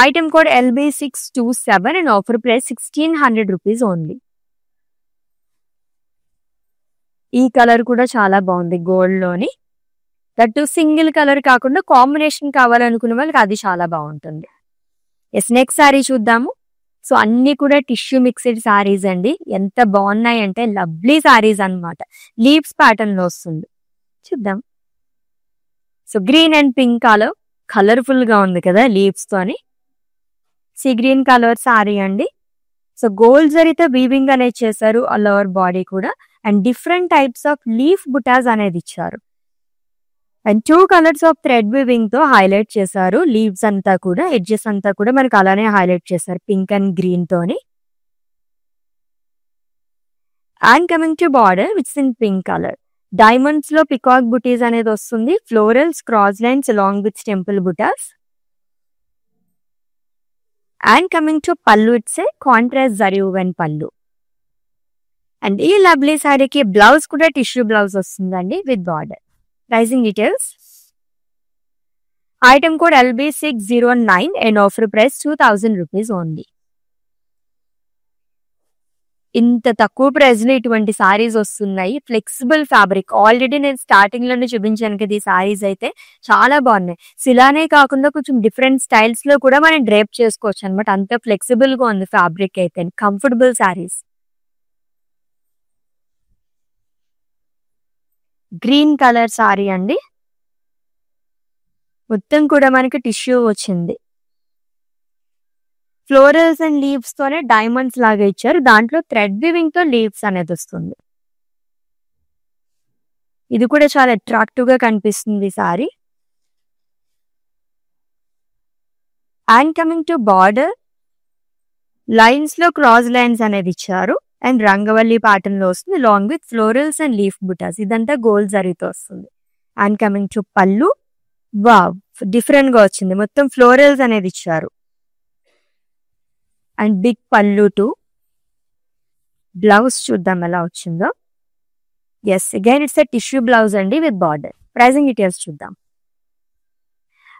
Item code LB627 and offer price 1600 rupees only. ఈ colour కూడా చాలా బాగుంది gold లోని. దట్ సింగిల్ కలర్ కాకుండా combination కావాలనుకునే వాళ్ళకి అది చాలా బాగుంటుంది. నెక్స్ట్ సారీ చూద్దాము. సో అన్ని కూడా టిష్యూ మిక్స్డ్ సారీస్ అండి. ఎంత బాగున్నాయి అంటే లవ్లీ సారీస్ అన్నమాట. లీవ్స్ ప్యాటర్న్ లో వస్తుంది, చూద్దాం. So green and pink colour, colourful గా ఉంది కదా లీవ్స్ తోని. సీ గ్రీన్ కలర్ సారీ అండి. సో గోల్డ్ జరీతో వీవింగ్ అనేది చేశారు ఆల్ ఓవర్ బాడీ కూడా. And different types of leaf butas అనేది ఇచ్చారు. And 2 colours of thread weaving తో హైలైట్ చేశారు. లీవ్స్ అంతా కూడా, ఎడ్జెస్ అంతా కూడా మనకు అలానే హైలైట్ చేశారు పింక్ అండ్ గ్రీన్ తోని. And coming to border which in pink colour, diamonds లో పికాక్ బుటీస్ అనేది వస్తుంది. Florals, cross lines along with temple buttas. And coming to pallu, it's a contrast zari woven pallu. And ఈ లవ్లీ సారీకి బ్లౌజ్ కూడా tissue blouse వస్తుందండి with border. Pricing details. Item code LB609 and offer price 2000 rupees only. ఇంత తక్కువ price లో ఇటువంటి సారీస్ వస్తున్నాయి. Flexible fabric, already నేను స్టార్టింగ్ లోనే చూపించాను కదా. ఈ సారీస్ అయితే చాలా బాగున్నాయి. ఇలానే కాకుండా కొంచెం డిఫరెంట్ స్టైల్స్ లో కూడా మనం డ్రేప్ చేసుకోవచ్చు అనమాట. అంత ఫ్లెక్సిబుల్ గా ఉంది ఫ్యాబ్రిక్ అయితే. Comfortable saris. Green colour sari అండి. మొత్తం కూడా మనకి టిష్యూ వచ్చింది. ఫ్లోరల్స్ అండ్ లీవ్స్ తోనే డైమండ్స్ లాగా ఇచ్చారు. దాంట్లో థ్రెడ్ వీవింగ్ తో లీవ్స్ అనేది వస్తుంది. ఇది కూడా చాలా అట్రాక్టివ్ గా కనిపిస్తుంది sari. And coming to border, lines లో క్రాస్ లైన్స్ అనేది ఇచ్చారు. అండ్ రంగవల్లి ప్యాటర్న్ లో వస్తుంది long with florals and leaf buttas. ఇదంతా గోల్డ్ జరీతో వస్తుంది. And coming to pallu, wow different గా వచ్చింది. మొత్తం ఫ్లోరల్స్ అనేది ఇచ్చారు. And big pallu too. Blouse చూద్దాం ఎలా వచ్చిందో. Yes, again it's a tissue blouse అండి విత్ బార్డర్. ప్రైజింగ్ డీటెయిల్స్ చూద్దాం.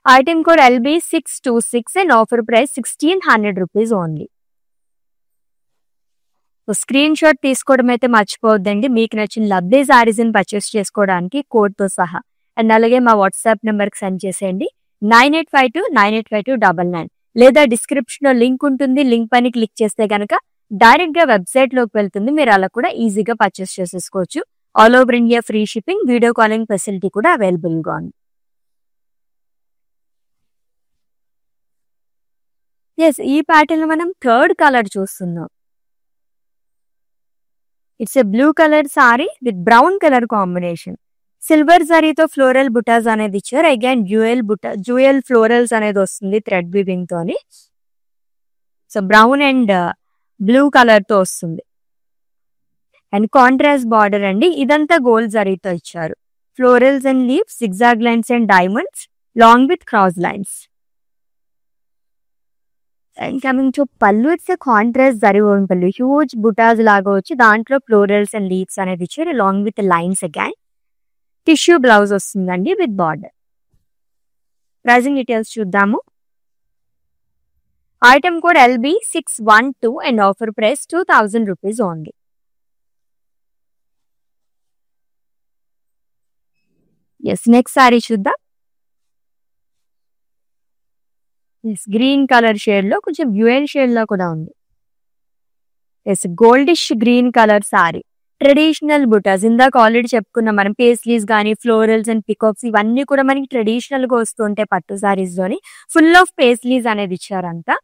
Item code LB626 and offer price 1600 rupees only. Screen shot తీసుకోవడం అయితే మర్చిపోవద్దండి. మీకు నచ్చిన లవ్లీ శారీస్ని పర్చేస్ చేసుకోవడానికి కోడ్తో సహా. అండ్ అలాగే మా వాట్సాప్ నెంబర్కి సెండ్ చేసేయండి 9852985299. లేదా డిస్క్రిప్షన్లో లింక్ ఉంటుంది. లింక్ పైన క్లిక్ చేస్తే కనుక డైరెక్ట్గా వెబ్సైట్లోకి వెళ్తుంది. మీరు అలా కూడా ఈజీగా పర్చేస్ చేసేసుకోవచ్చు. All over India free shipping, video calling facility కూడా అవైలబుల్గా ఉంది. ఎస్, ఈ ప్యాటర్న్ మనం థర్డ్ కలర్ చూస్తున్నాం. It's a blue colour sari with brown colour combination. Silver జరీతో ఫ్లోరల్ బుటాస్ అనేది ఇచ్చారు. అగైన్ జ్యూయల్ ఫ్లోరల్స్ అనేది వస్తుంది థ్రెడ్ వీవింగ్ తోని. So brown and blue colour తో వస్తుంది. అండ్ కాంట్రాస్ట్ బార్డర్ అండి. ఇదంతా గోల్డ్ జరీతో ఇచ్చారు. Florals and leaves, zigzag lines and diamonds long with cross lines. And coming to pallu, it's a contrast zari woven pallu. Huge buttas లాగా వచ్చి దాంట్లో ఫ్లోరల్స్ అండ్ లీవ్స్ అనేది ఇచ్చారు long with lines. Again tissue blouse వస్తుందండి విత్ బార్డర్. ప్రైజింగ్ డీటెయిల్స్ చూద్దాము. Item code LB612 and offer price 2000 rupees only. Yes, next sari చూద్దాం. Yes, green colour shade లో కొంచెం డ్యూయల్ షేడ్ లో కూడా ఉంది. Yes, goldish green colour sari. Traditional buttas ఇందాక already చెప్పుకున్నాం మనం. పేస్లీస్ కానీ ఫ్లోరల్స్ అండ్ పికాక్స్ ఇవన్నీ కూడా మనకి ట్రెడిషనల్ గా వస్తుంటాయి పట్టు సారీస్ లోని. ఫుల్ ఆఫ్ పేస్లీస్ అనేది ఇచ్చారంతా.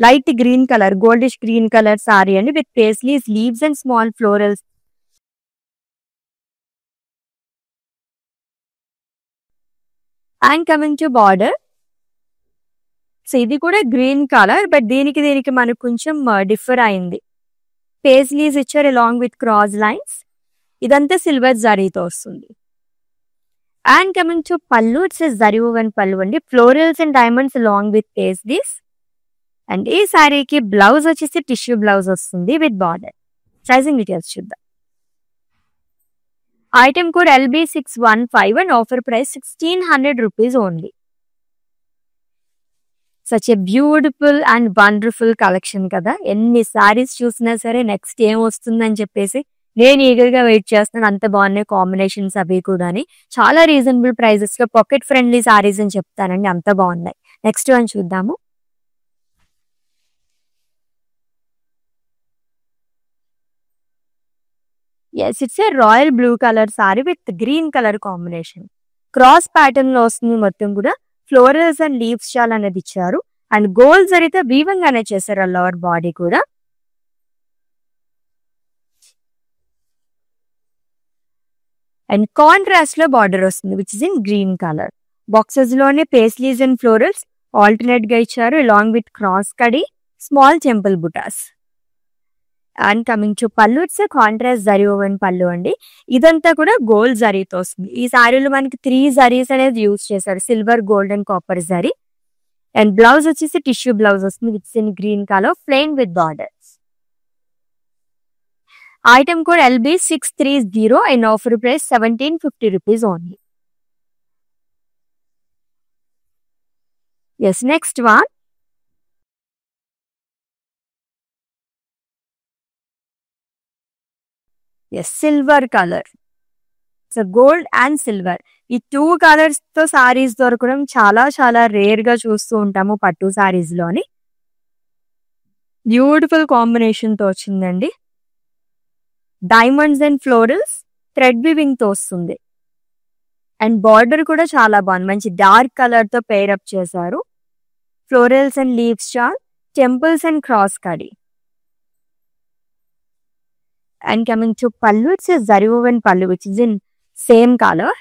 Light green colour, goldish green colour sari అండి with paisleys, leaves and small florals. And coming to border, so ఇది కూడా గ్రీన్ కలర్, బట్ దీనికి మనకు కొంచెం డిఫర్ అయింది. పేస్లీస్ ఇచ్చారు అలాంగ్ విత్ క్రాస్ లైన్స్. ఇదంతా సిల్వర్ జరీతో వస్తుంది. And coming to pallu, it's zari woven pallu అండి. Florals and diamonds along with paisleys. And ఈ శారీకి బ్లౌజ్ వచ్చేసి టిష్యూ బ్లౌజ్ వస్తుంది విత్ బార్డర్. ప్రైజింగ్ డీటెయిల్స్ చూద్దాం. Item code LB615 and offer price 1600 rupees only. Such a beautiful and wonderful collection కదా. ఎన్ని సారీస్ చూసినా సరే నెక్స్ట్ ఏం వస్తుందని చెప్పేసి నేను ఈగర్గా వెయిట్ చేస్తున్నాను. అంత బాగున్నాయి కాంబినేషన్స్ అవి కూడా. చాలా రీజనబుల్ ప్రైజెస్ లో పాకెట్ ఫ్రెండ్లీ సారీస్ అని చెప్తానండి, అంత బాగున్నాయి. నెక్స్ట్ వన్ చూద్దాము. Yes, it's a royal blue colour sari with green colour combination. Cross pattern లో వస్తుంది మొత్తం కూడా. ఫ్లోరల్స్ అండ్ లీవ్స్ చాలా అనేది ఇచ్చారు. అండ్ గోల్డ్ జరీతో వీవింగ్ అనేది చేశారు లోవర్ బాడీ కూడా. అండ్ కాంట్రాస్ట్ లో బార్డర్ వస్తుంది which is in green colour. Boxes లోనే పేస్లీస్ అండ్ ఫ్లోరల్స్ ఆల్టర్నేట్ గా ఇచ్చారు అలాంగ్ విత్ క్రాస్ కడి, small temple buttas. And coming to pallu, it's contrast zari woven pallu అండి. ఇదంతా కూడా గోల్డ్ జరీతో వస్తుంది. ఈ సారీలో మనకి 3 జరీస్ అనేది యూజ్ చేశారు, silver, gold and copper zari. And blouse వచ్చేసి టిష్యూ బ్లౌజ్ వస్తుంది with in green colour, plain with borders. Item code LB630 and offer price 1750 rupees only. Yes, next one. Yes, silver colour. So gold and silver ఈ 2 colours తో సారీస్ దొరకడం చాలా చాలా rare గా చూస్తూ ఉంటాము పట్టు సారీస్ లోని. బ్యూటిఫుల్ కాంబినేషన్ తో వచ్చిందండి. Diamonds and florals thread weaving తో వస్తుంది. అండ్ బార్డర్ కూడా చాలా బాగుంది, మంచి డార్క్ కలర్ తో పేర్ అప్ చేశారు. ఫ్లోరల్స్ అండ్ లీవ్స్ చార్, టెంపుల్స్ అండ్ క్రాస్ కడి. And coming to pallu, it's zari woven pallu which is in same colour.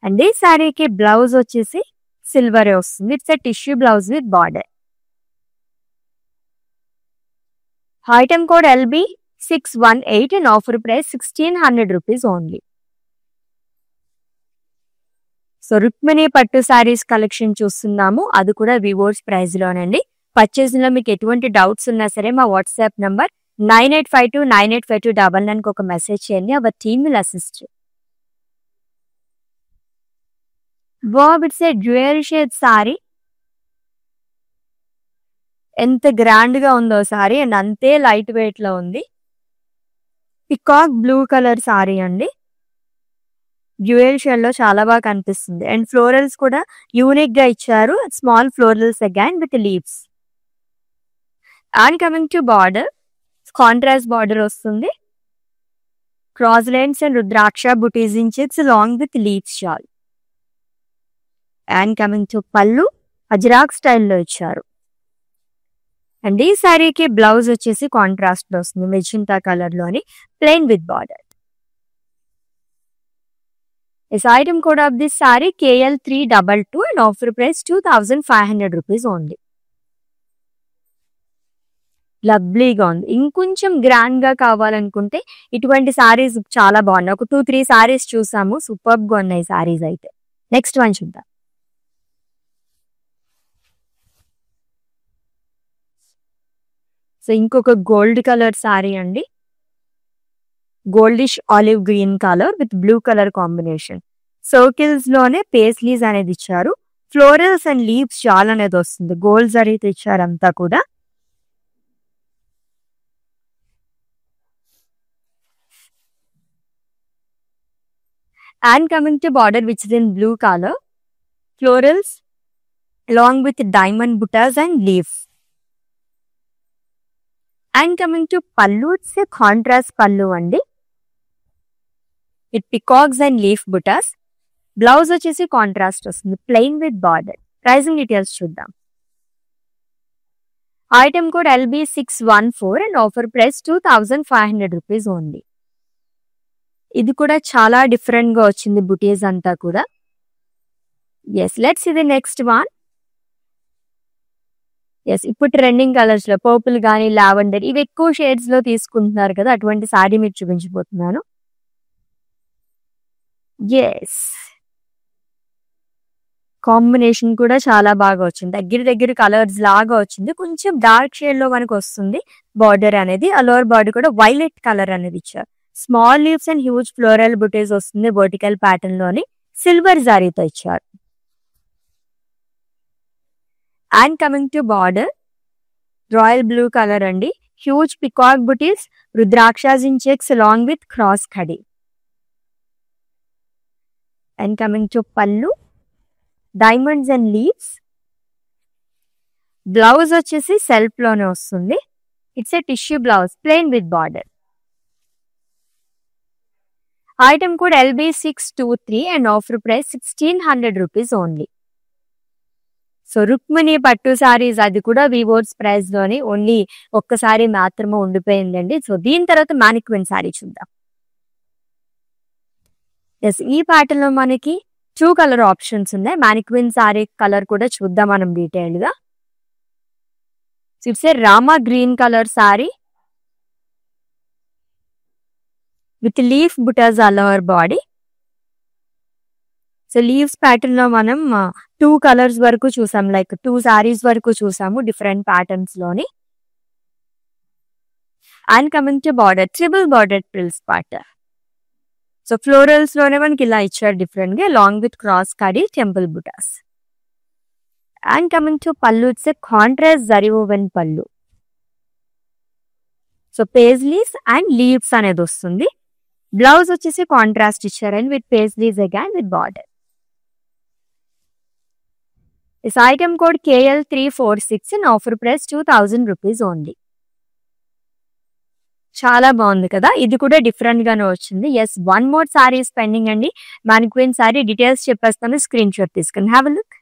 And ఈ శారీకి బ్లౌజ్ వచ్చేసి సిల్వర్ వస్తుంది. It's a tissue blouse with border. Item code LB618 and offer price 1600 rupees only. So Rukmini పట్టు saris collection చూస్తున్నాము, అది కూడా వివోర్స్ price లోనండి. Purchase లో మీకు ఎటువంటి డౌట్స్ ఉన్నా సరే మా వాట్సాప్ నంబర్ 9852985299 ఒక మెసేజ్ చేయండి. Hour team will assist. Bob it's a dual shade sorry. ఎంత గ్రాండ్ గా ఉందో సారీ అండ్ అంతే లైట్ వెయిట్ లో ఉంది. పికాక్ బ్లూ కలర్ సారీ అండి. డ్యూయల్ షేడ్ లో చాలా బాగా కనిపిస్తుంది అండ్ ఫ్లోరల్స్ కూడా యూనిక్ గా ఇచ్చారు. Small florals again with leaves. And coming to border, contrast border వస్తుంది. Cross lines and rudraksha butis in checks long with leaves shawl. And coming to pallu, Ajrak స్టైల్లో ఇచ్చారు. అండ్ ఈ శారీకి బ్లౌజ్ వచ్చేసి కాంట్రాస్ట్ లో వస్తుంది, మెజెంటా కలర్ లోని, plain with border. This item code of this saree KL322 and offer price 2500 rupees only. లవ్లీగా ఉంది. ఇంకొంచెం గ్రాండ్ గా కావాలనుకుంటే ఇటువంటి సారీస్ చాలా బాగున్నాయి. ఒక 2-3 సారీస్ చూసాము, సూపర్ గా ఉన్నాయి సారీస్ అయితే. నెక్స్ట్ వన్ చూద్దాం. సో ఇంకొక గోల్డ్ కలర్ సారీ అండి. Goldish olive green colour with blue colour combination. Circles లోనే పేస్లీస్ అనేది ఇచ్చారు. ఫ్లోరల్స్ అండ్ లీవ్స్ షాల్ అనేది వస్తుంది. గోల్డ్ జరీతో ఇచ్చారు అంతా కూడా. And coming to border which is in blue color, florals along with diamond buttas and leaves. And coming to pallu, it's a contrast pallu andi with peacocks and leaf buttas. Blouse వచ్చేసి contrast వస్తుంది, plain with border. Pricing details చూద్దాం. Item code LB614 and offer price 2500 rupees only. ఇది కూడా చాలా different గా వచ్చింది బుటీస్ అంతా కూడా. Yes, let's see the next one. Yes, ఇప్పుడు ట్రెండింగ్ కలర్స్ లో పర్పుల్ గానీ లావెండర్ ఇవి ఎక్కువ షేడ్స్ లో తీసుకుంటున్నారు కదా, అటువంటి సారీ మీరు చూపించబోతున్నాను. ఎస్, కాంబినేషన్ కూడా చాలా బాగా వచ్చింది. దగ్గర కలర్స్ లాగా వచ్చింది. కొంచెం డార్క్ షేడ్ లో మనకు వస్తుంది బార్డర్ అనేది. ఆ లోవర్ బార్డర్ కూడా వైలెట్ కలర్ అనేది ఇచ్చారు. Small leaves and huge floral butis వస్తుంది వర్టికల్ ప్యాటర్న్ లోని, సిల్వర్ జారీతో ఇచ్చారు. And coming to border, royal blue colour అండి. Huge peacock butis, rudrakshas in checks along with cross ఖడి. And coming to pallu, diamonds and leaves. Blouse వచ్చేసి self లోనే వస్తుంది. It's a tissue blouse, plain with border. Item code LB623 and offer price 1600 rupees only. So Rukmini పట్టు సారీస్ అది కూడా వివోర్స్ price లోని only ఒక్కసారి మాత్రమే ఉండిపోయిందండి. సో దీని తర్వాత మానిక్విన్ సారీ చూద్దాం. ఎస్, ఈ ప్యాటర్న్ లో మనకి 2 కలర్ ఆప్షన్స్ ఉన్నాయి. మానిక్విన్ సారీ కలర్ కూడా చూద్దాం మనం డీటెయిల్ గా. It's a Rama green colour sari with leaf butas all over body. So leaves pattern లో మనం 2 కలర్స్ వరకు చూసాం, లైక్ 2 సారీస్ వరకు చూసాము డిఫరెంట్ ప్యాటర్న్స్ లోని. And coming to border, triple border ప్రిల్స్ part. So florals లోనే మనకి ఇలా ఇచ్చారు డిఫరెంట్ గా, లాంగ్ విత్ క్రాస్ కడి temple buttas. And coming to pallu, it's a contrast zari woven pallu. So paisleys and leaves అనేది వస్తుంది. బ్లౌజ్ వచ్చేసి కాంట్రాస్ట్ ఇచ్చారు and with paisleys again with border. This item code KL346 and offer price 2000 rupees only. చాలా బాగుంది కదా, ఇది కూడా డిఫరెంట్ గానే వచ్చింది. ఎస్, 1 more సారీ పెండింగ్ అండి. మానిక్విన్ సారీ డీటెయిల్స్ చెప్పేస్తాను, స్క్రీన్ షాట్ తీసుకుని have a look.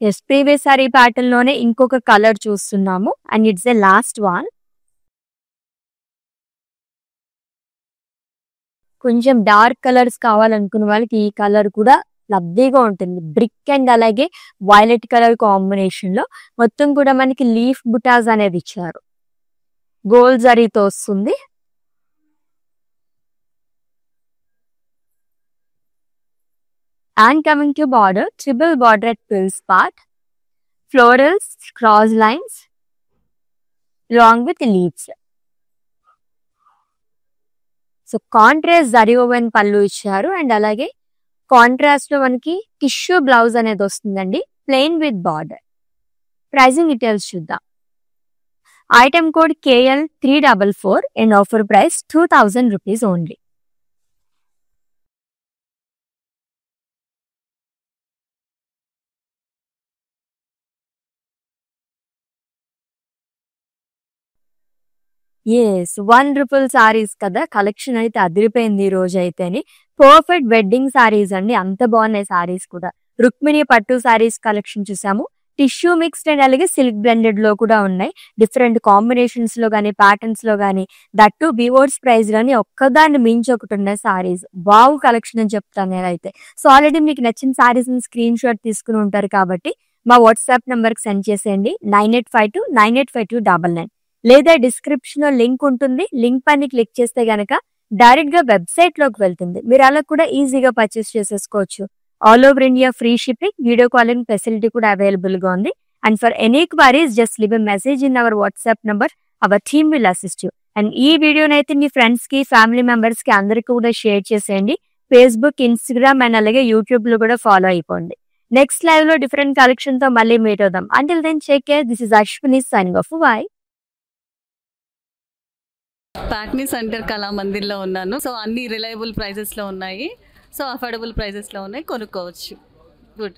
Yes, previous sari pattern లోనే ఇంకొక కలర్ చూస్తున్నాము and it's the last one. కొంచెం డార్క్ కలర్స్ కావాలనుకున్న వాళ్ళకి ఈ కలర్ కూడా లవ్లీగా ఉంటుంది. బ్రిక్ అండ్ అలాగే వైలెట్ కలర్ కాంబినేషన్ లో మొత్తం కూడా మనకి లీఫ్ బుటాస్ అనేది ఇచ్చారు. గోల్డ్ జరీతో వస్తుంది. And coming to border, triple border at pulse part. Florals, cross lines long with leaves. So contrast zari woven pallu ఇచ్చారు అండ్ అలాగే కాంట్రాస్ట్ లో మనకి టిష్యూ బ్లౌజ్ అనేది వస్తుందండి, plain with border. Pricing details చూద్దాం. Item code KL344 and offer price 2000 rupees only. ₹1 saris కదా, collection అయితే అదిరిపోయింది ఈ రోజు అయితేని. పర్ఫెక్ట్ వెడ్డింగ్ సారీస్ అండి, అంత బాగున్నాయి సారీస్ కూడా. రుక్మిణి పట్టు సారీస్ కలెక్షన్ చూసాము. టిష్యూ మిక్స్డ్ అండ్ అలాగే సిల్క్ బ్లెండెడ్ లో కూడా ఉన్నాయి. డిఫరెంట్ కాంబినేషన్స్ లో గానీ ప్యాటర్న్స్ లో గానీ, దట్టు బివోర్స్ ప్రైస్ లోని ఒక్కదాన్ని మించి ఒకటి ఉన్నాయి సారీస్. బాగు కలెక్షన్ అని చెప్తాను నేనైతే. సో ఆల్రెడీ మీకు నచ్చిన సారీస్ స్క్రీన్ షాట్ తీసుకుని ఉంటారు కాబట్టి మా వాట్సాప్ నెంబర్ కి సెండ్ చేసేయండి 9852985299, లేదా డిస్క్రిప్షన్ లో లింక్ ఉంటుంది. లింక్ పైన క్లిక్ చేస్తే గనక డైరెక్ట్ గా వెబ్సైట్ లోకి వెళ్తుంది. మీరు అలా కూడా ఈజీగా పర్చేస్ చేసేసుకోవచ్చు. All over India free shipping, video calling facility కూడా అవైలబుల్ గా ఉంది. And for any queries just leave a message in our WhatsApp number, our team will assist you. And ఈ వీడియోనైతే మీ ఫ్రెండ్స్ కి, ఫ్యామిలీ మెంబర్స్ కి అందరికీ కూడా షేర్ చేసేయండి. ఫేస్బుక్, ఇన్స్టాగ్రామ్ అండ్ అలాగే యూట్యూబ్ లో కూడా ఫాలో అయిపోండి. నెక్స్ట్ లైవ్ లో డిఫరెంట్ కలెక్షన్ తో మళ్ళీ మీట్ అవుదాం. Until then take care. This is Ashwini signing off. Bye. Patny centre కళామందిర్లో ఉన్నాను. సో అన్ని రిలయబుల్ ప్రైజెస్లో ఉన్నాయి, సో అఫోర్డబుల్ ప్రైజెస్లో ఉన్నాయి, కొనుక్కోవచ్చు. గుడ్.